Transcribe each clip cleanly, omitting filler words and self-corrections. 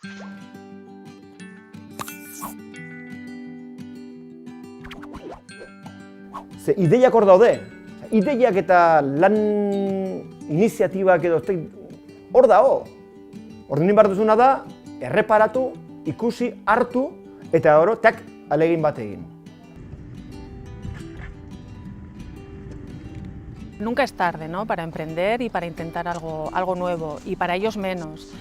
Ze ideiak hor daude, ideiak eta lan iniziatibak edo hor dago. Orduan behar duzuna da, erreparatu, ikusi, hartu, eta gero, tak, alegin bat egin. Nunca es tarde, ¿no?, para emprender y para intentar algo nuevo, y para ellos menos.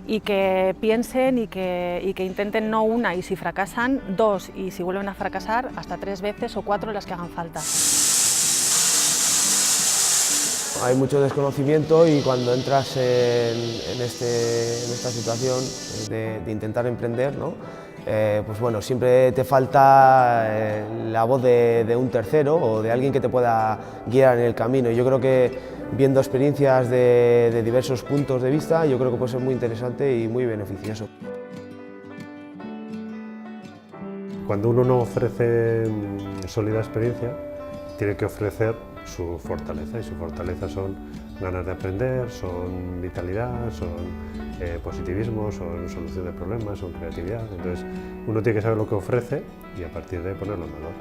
Y que piensen y que intenten no una, y si fracasan, dos, y si vuelven a fracasar, hasta 3 veces o 4 las que hagan falta. Hay mucho desconocimiento y cuando entras en esta situación de intentar emprender, ¿no?, pues bueno, siempre te falta la voz de un tercero o de alguien que te pueda guiar en el camino. Yo creo que viendo experiencias de diversos puntos de vista, yo creo que puede ser muy interesante y muy beneficioso. Cuando uno no ofrece sólida experiencia, tiene que ofrecer su fortaleza, y su fortaleza son ganas de aprender, son vitalidad, son positivismo, son solución de problemas, son creatividad. Entonces uno tiene que saber lo que ofrece y a partir de ahí ponerlo en valor.